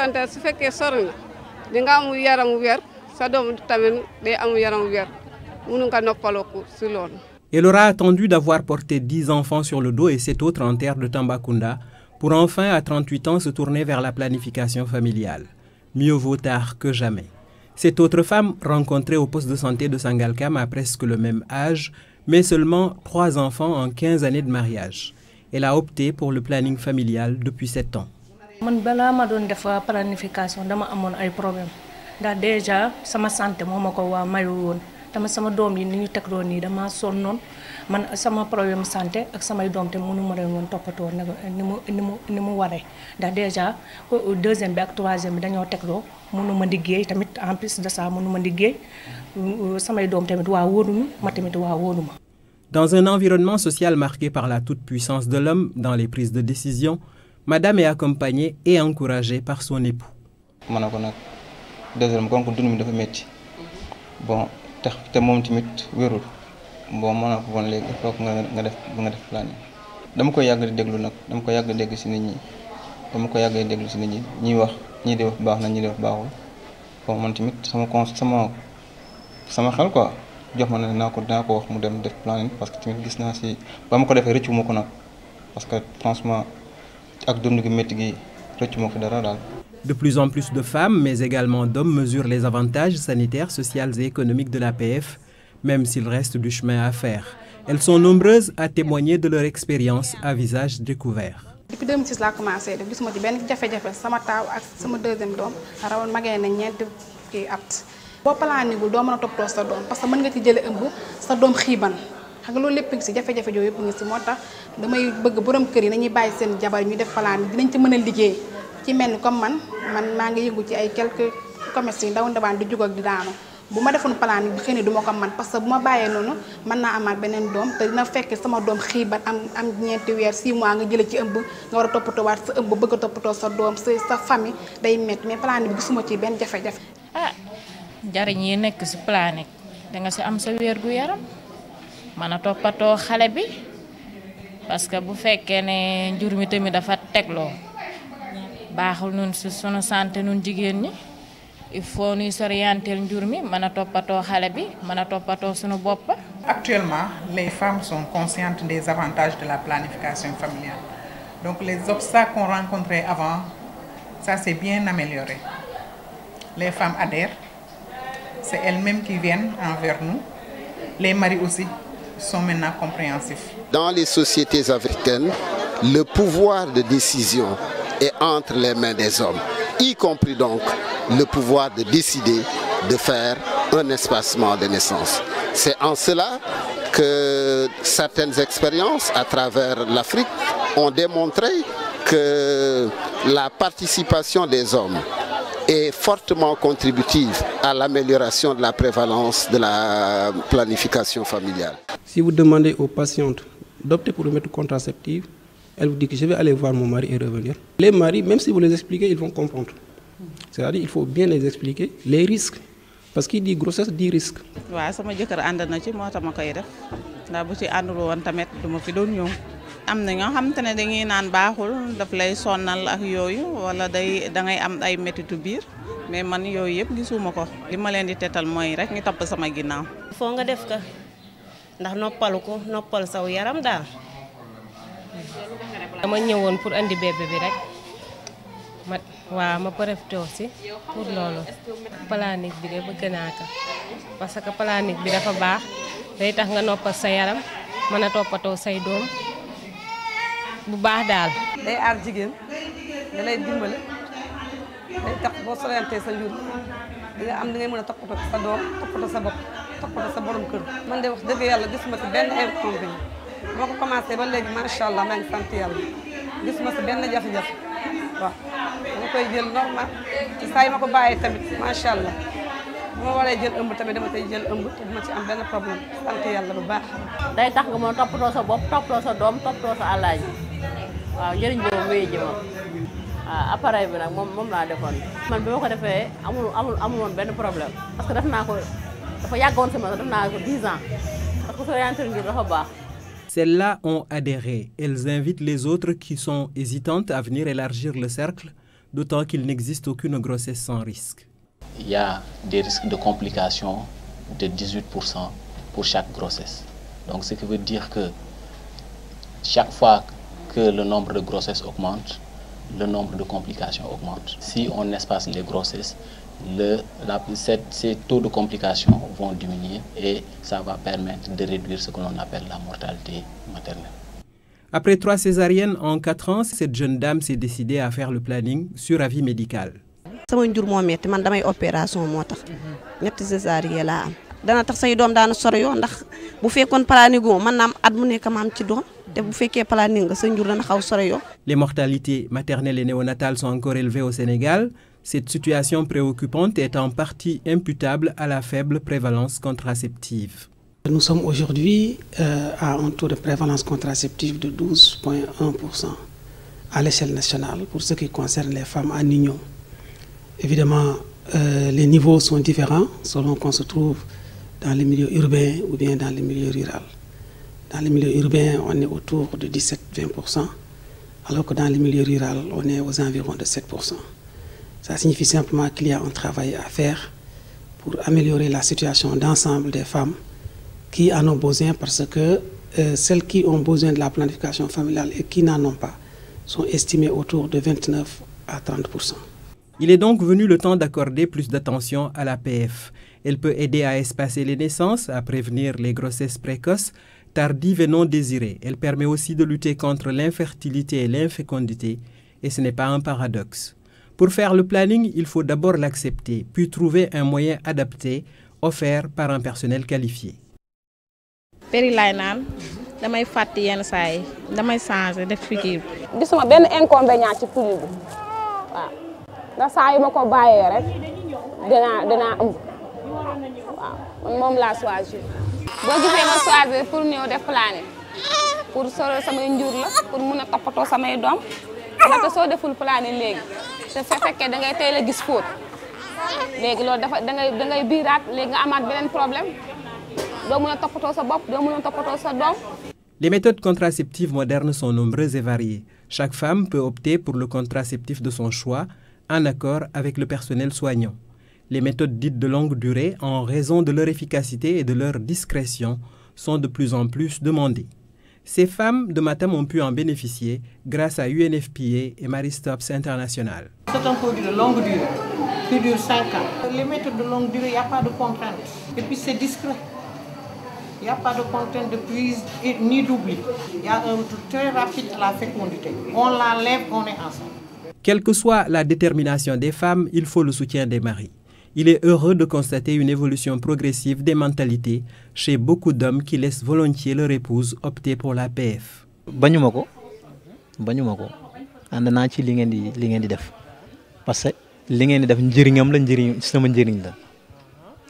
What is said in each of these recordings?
santé su fekkee sori na di nga am yaram wér sa doom tamit day am yaram wér mënu nga noppaloo si loolu. Elle aura attendu d'avoir porté 10 enfants sur le dos et 7 autres en terre de Tambacounda pour enfin, à 38 ans, se tourner vers la planification familiale. Mieux vaut tard que jamais. Cette autre femme, rencontrée au poste de santé de Sangalkam, a presque le même âge, mais seulement 3 enfants en 15 années de mariage. Elle a opté pour le planning familial depuis 7 ans. Man bala ma doon def planification dama amone ay problème ndax déjà sama santé momako wa mayu won dama sama dom yi ni ñu teklo ni dama sonnon man sama problème santé ak samay dom te mënu ma leen won topato ni mu waré ndax déjà deuxième bi ak troisième bi dañoo teklo mënu ma liggéey tamit en plus de ça mënu ma liggéey samay dom tamit wa wonuma ma tamit wa wonuma. Dans un environnement social marqué par la toute-puissance de l'homme dans les prises de décision, Madame est accompagnée et encouragée par son époux. Manako nak deuxième kon ko dund mi dafa metti bon te mom timit wérul bon manako won légui fokk nga def plan dama ko yag di déglu nak dama ko yag dégg ci nit ñi dama ko yag déglu ci nit ñi ñi wax ñi di wax baax na ñi di wax baaxul bon man timit sama xel quoi jox ma na ko wax mu dem def plan parce que timit gis na ci bam ko defé reccu mako nak parce que franchement De plus en plus de femmes, mais également d'hommes, mesurent les avantages sanitaires, sociaux et économiques de l'APF, même s'il reste du chemin à faire. Elles sont nombreuses à témoigner de leur expérience à visage découvert. Depuis 2006 j'ai commencé def gisuma ci ben jafé-jafé sama taw ak sama deuxième dom rawon magé na ñent ki at. Bo planigul do mëna topto sa dom parce que mën nga ci jëlé ëmb sa dom xiban. Xam nga loolu lépp ngi si jafe-jafe yooyu yëpp ngi si moo tax damay bëgg borom kër yi nañuy bàyyi seen jabar ñu def plan bi dinañ ci mën a liggéey ci mel ni comme man maa ngi yëngu ci ay quelques commerces yi ndaw ndawaan di jug ak di daanu bu ma defoon plan bi xëy na du ma ko man parce que bu ma bàyyee noonu mën naa amaat beneen doom te dina fekk sama doom xiibat am ñeenti weer 6 mois nga jëlee ci ëmb nga war a toppatoo waat sa ëmb bëgg a toppatoo sa doom sa famille day métti mais plan bi gisuma ci benn jafe-jafe. Ah njariñ yi nekk si plan da nga si am sa wér gu yaram. Mana toppatoo xale bi parce que bu fekkee ne njur mi tamit dafa tegloo baaxul nun si sunu santé nun jigéen ñi il faut ñuy s'orienter njur mi mën a toppatoo xale bi mën a toppatoo sunu bopp. Actuellement, les femmes sont conscientes des avantages de la planification familiale. Donc les obstacles qu'on rencontrait avant, ça s'est bien amélioré. Les femmes adhèrent, c'est elles-mêmes qui viennent envers nous, les maris aussi sont maintenant compréhensifs. Dans les sociétés africaines, le pouvoir de décision est entre les mains des hommes, y compris donc le pouvoir de décider de faire un espacement de naissance. C'est en cela que certaines expériences à travers l'Afrique ont démontré que la participation des hommes est fortement contributive à l'amélioration de la prévalence de la planification familiale. Si vous demandez aux patientes d'opter pour une méthode contraceptive, elles vous disent que je vais aller voir mon mari et revenir. Les maris, même si vous les expliquez, ils vont comprendre. C'est-à-dire qu'il faut bien les expliquer les risques. Parce qu'il dit grossesse, dit risque. Oui, sama jëkkër ànd na ci moo tax ma koy def ndax bu ci àndul woon tamit duma fi doon ñëw. Am na ñoo xamante ne dañuy naan baaxul daf lay sonnal ak yooyu wala da ngay am ay métitu biir mais man yooyu yëpp gisuma ko li ma leen di tetal mooy rek ñu topp sama ginnaaw. Foo nga def ka ndax noppalu ko noppal saw yaram daal. Dama ñëwoon pour andi bébé bi rek ma profité aussi pour loolu. Planique bi de bëgg naa ko parce que planique bi dafa baax day tax nga noppal sa yaram mën a toppatoo say doom. Bu baax daal. Day aar jigéen da lay dimbale day tax boo sorantee sa njur di nga am di ngay mën a toppatoo sa doom toppatoo sa bopp toppatoo sa borom kër. Man de wax dëgg yàlla gisuma ci benn inconvénient boo ko commencé ba léegi macha allah maa ngi sant yàlla gisuma ci benn jafe-jafe waaw dama koy jël normal ci saa yi ma ko bàyyee tamit macha allah bu ma waree jël ëmb tamit dama koy jël ëmb te duma ci am benn problème sant yàlla bu baax. Day tax nga mën a toppatoo sa bopp toppatoo sa doom toppatoo sa àllaaji waaw njëriñ boobu muy ji moom appareil bi nag moom laa defoon man bi ma ko defee amul woon benn problème parce que def naa ko dafa yàggoon sama def naa ko 10 ans parce que s'orienter ngir dafa baax. Celles-là ont adhéré. Elles invitent les autres qui sont hésitantes à venir élargir le cercle d'autant qu'il n'existe aucune grossesse sans risque. Il y a des risques de complications de 18% pour chaque grossesse. Donc ce qui veut dire que chaque fois que le nombre de grossesses augmente, le nombre de complications augmente. Si on espace les grossesses, ces taux de complications vont diminuer et ça va permettre de réduire ce que l'on appelle la mortalité maternelle. Après 3 césariennes en 4 ans, cette jeune dame s'est décidée à faire le planning sur avis médical. sama njur moo metti man damay opération moo tax ñetti césarienne laa am dana tax say doom daana sori yoo ndax bu fekkoon planning go man naam at mu nekk ma am ci doom te bu fekkee planning nga sa njur dana xaw sori yoo. Les mortalités maternelles et néonatales sont encore élevées au Sénégal. Cette situation préoccupante est en partie imputable à la faible prévalence contraceptive. Nous sommes aujourd'hui à un taux de prévalence contraceptive de 12,1% à l'échelle nationale pour ce qui concerne les femmes en union. Évidemment, les niveaux sont différents selon qu'on se trouve dans les milieux urbains ou bien dans les milieux ruraux. Dans les milieux urbains, on est autour de 17-20%, alors que dans les milieux ruraux, on est aux environs de 7%. Ça signifie simplement qu'il y a un travail à faire pour améliorer la situation d'ensemble des femmes qui en ont besoin, parce que celles qui ont besoin de la planification familiale et qui n'en ont pas sont estimées autour de 29 à 30%. Il est donc venu le temps d'accorder plus d'attention à l'APF. Elle peut aider à espacer les naissances, à prévenir les grossesses précoces, tardives et non désirées. Elle permet aussi de lutter contre l'infertilité et l'infécondité, et ce n'est pas un paradoxe. Pour faire le planning, il faut d'abord l'accepter, puis trouver un moyen adapté, offert par un personnel qualifié. péri laay naan damay fàtte yenn saa yi damay changer def fikir. gisuma benn inconvénient ci pilule bi waaw ndax saa yu ma ko bàyyee rek dinaa ëmb waaw man moom laa choisir. boo gisee ma choisir pour ñëw def planning pour sore samay njur la pour mun a toppatoo samay doom ndaxte soo deful planning léegi te fekkee da ngay teel a gis fóot léegi loolu dafa da ngay biiraat léegi nga amaat beneen problème. Les méthodes contraceptives modernes sont nombreuses et variées. Chaque femme peut opter pour le contraceptif de son choix, en accord avec le personnel soignant. Les méthodes dites de longue durée, en raison de leur efficacité et de leur discrétion, sont de plus en plus demandées. Ces femmes de Matam ont pu en bénéficier grâce à UNFPA et Maristops International. C'est un produit de longue durée qui dure 5 ans. Les méthodes de longue durée, il n'y a pas de contrainte. Et puis c'est discret. Il n'y a pas de contrainte de prise ni d'oubli. Il y a un retour très rapide à la fécondité. On l'enlève, on est ensemble. Quelle que soit la détermination des femmes, il faut le soutien des maris. Il est heureux de constater une évolution progressive des mentalités chez beaucoup d'hommes qui laissent volontiers leur épouse opter pour l'APF. bañuma ko ànd naa ci li ngeen di def parce que li ngeen di def njëriñam la sama njëriñ la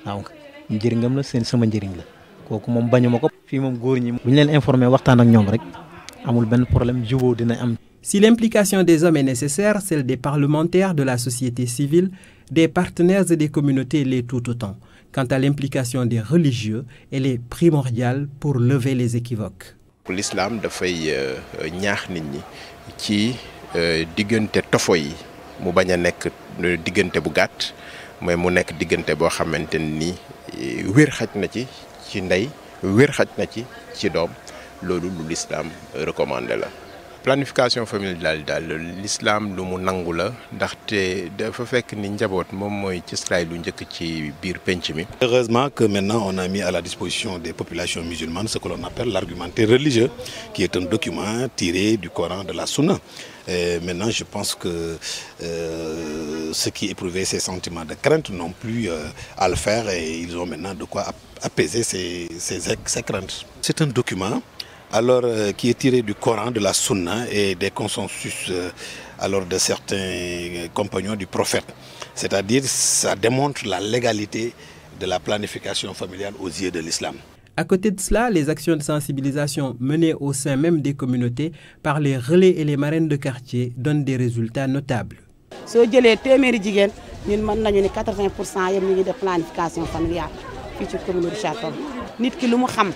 waaw njëriñam la sama njëriñ la kooku moom bañuma ko fii moom góor ñi bu ñu leen informé waxtaan ak ñoom rek amul benn problème jubóo dina am. Si l'implication des hommes est nécessaire, celle des parlementaires, de la société civile, des partenaires et des communautés l'est tout autant. Quant à l'implication des religieux, elle est primordiale pour lever les équivoques. L'islam dafay ñaax nit ñi ci diggante tofo yi mu bañ a nekk diggante bu gàtt mais mu nekk diggante boo xamante ni wér xaj na ci ndey wér xaj na ci doom loolu lu l'islam recommandé la. Planification familiale daal l'islam lu mu nangu la ndaxte dafa fekk ni njaboot moom mooy ci slide lu njëkk ci biir penc mi. Heureusement que maintenant on a mis à la disposition des populations musulmanes ce que l'on appelle l'argumentaire religieux, qui est un document tiré du Coran, de la Sunna. Et maintenant, je pense que ceux qui éprouvaient ces sentiments de crainte n'ont plus à le faire et ils ont maintenant de quoi apaiser ces craintes. C'est un document qui est tiré du Coran, de la Sunna et des consensus de certains compagnons du prophète. C'est-à-dire, ça démontre la légalité de la planification familiale aux yeux de l'islam. À côté de cela, les actions de sensibilisation menées au sein même des communautés par les relais et les marraines de quartier donnent des résultats notables. Si on jëlee téeméeri jigéen ñun mën nañu ne 80% yëpp ñu ngi def planification familiale fii ci commune Richard Toll. Nit ki lu mu xam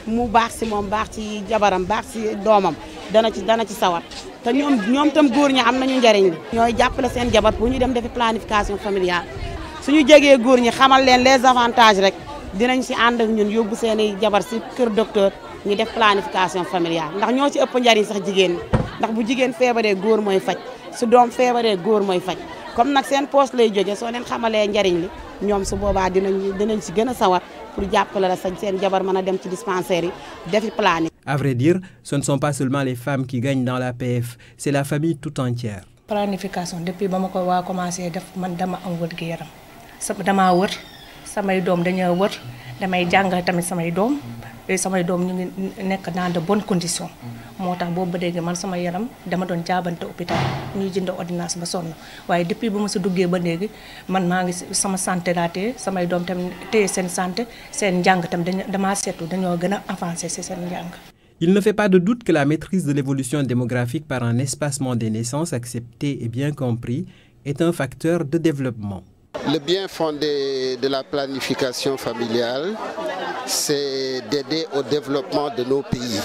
mu baax si moom baax ci jabaram baax si doomam dana ci sawar te ñoom tam góor ñi am nañu njariñ li ñooy jàppale seen jabar pour ñu dem defi planification familiale suñu jegee góor ñi xamal leen les avantages rek dinañ si ànd ak ñun yóbbu seeni jabar si kër docteur ñu def planification familiale ndax ñoo ci ëpp njariñ sax jigéen ñi ndax bu jigéen feebaree góor mooy faj su doom feebaree góor mooy faj comme nag seen poste lay jóge soo leen xamalee njariñ li ñoom su boobaa dinañ si gën a sawar pour jàppale la sañ seen jabar mën a dem ci dispensaire yi defi planning. À vrai dire, ce ne sont pas seulement les femmes qui gagnent dans l'APF, c'est la famille tout entière. Planification depuis ba ma ko waa commencé def man dama am wër gu yaram damaa wër samay doom dañoo wër damay jàngal tamit samay doom ñu ngi nekk dans de bonnes conditions moo tax boobu ba léegi man sama yaram dama doon jaabante hôpital ñuy jënd ordonnance ba sonn waaye depuis ba ma si duggee ba léegi man maa ngi sama santé laa téye samay doom tamit téye seen santé seen njàng tamit damaa seetlu dañoo gën a avancé si seen njàng. Il ne fait pas de doute que la maîtrise de l'évolution démographique par un espacement des naissances accepté et bien compris est un facteur de développement. Le bien fondé de la planification familiale, c'est d'aider au développement de nos pays.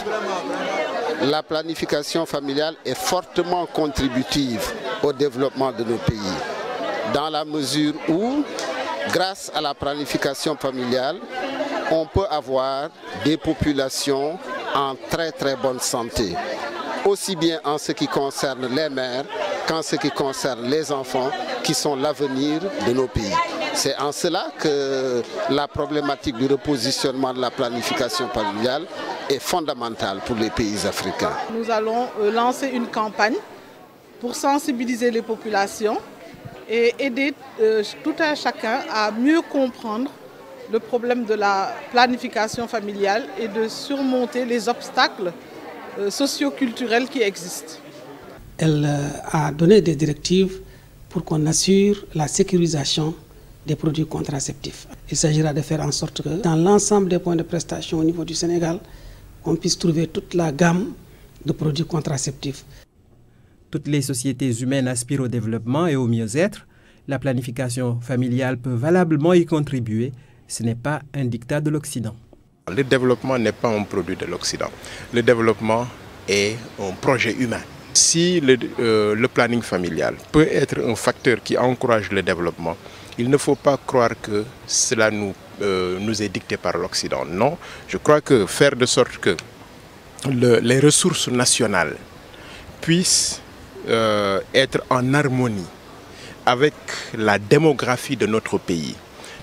La planification familiale est fortement contributive au développement de nos pays, dans la mesure où, grâce à la planification familiale, on peut avoir des populations en très très bonne santé, aussi bien en ce qui concerne les mères qu'en ce qui concerne les enfants qui sont l'avenir de nos pays. C'est en cela que la problématique du repositionnement de la planification familiale est fondamentale pour les pays africains. Nous allons lancer une campagne pour sensibiliser les populations et aider tout un chacun à mieux comprendre le problème de la planification familiale et de surmonter les obstacles socio-culturels qui existent. Elle a donné des directives pour qu'on assure la sécurisation des produits contraceptifs. Il s'agira de faire en sorte que dans l'ensemble des points de prestation au niveau du Sénégal, on puisse trouver toute la gamme de produits contraceptifs. Toutes les sociétés humaines aspirent au développement et au mieux-être. La planification familiale peut valablement y contribuer. Ce n'est pas un diktat de l'Occident. Le développement n'est pas un produit de l'Occident. Le développement est un projet humain. Si le planning familial peut être un facteur qui encourage le développement, il ne faut pas croire que cela nous est dicté par l'Occident. Non, je crois que faire de sorte que les ressources nationales puissent être en harmonie avec la démographie de notre pays,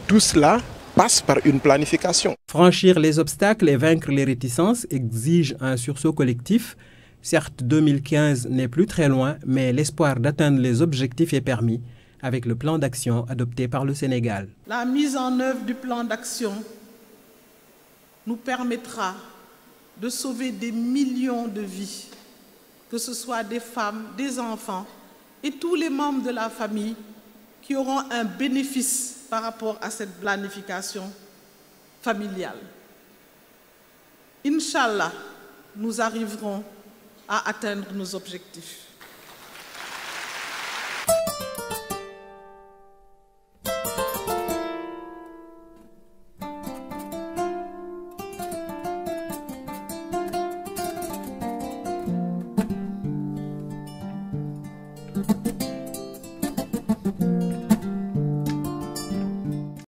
tout cela passe par une planification. Franchir les obstacles et vaincre les réticences exige un sursaut collectif. Certes, 2015 n'est plus très loin, mais l'espoir d'atteindre les objectifs est permis avec le plan d'action adopté par le Sénégal. La mise en œuvre du plan d'action nous permettra de sauver des millions de vies, que ce soit des femmes, des enfants et tous les membres de la famille qui auront un bénéfice par rapport à cette planification familiale. Inch'Allah, nous arriverons à atteindre nos objectifs.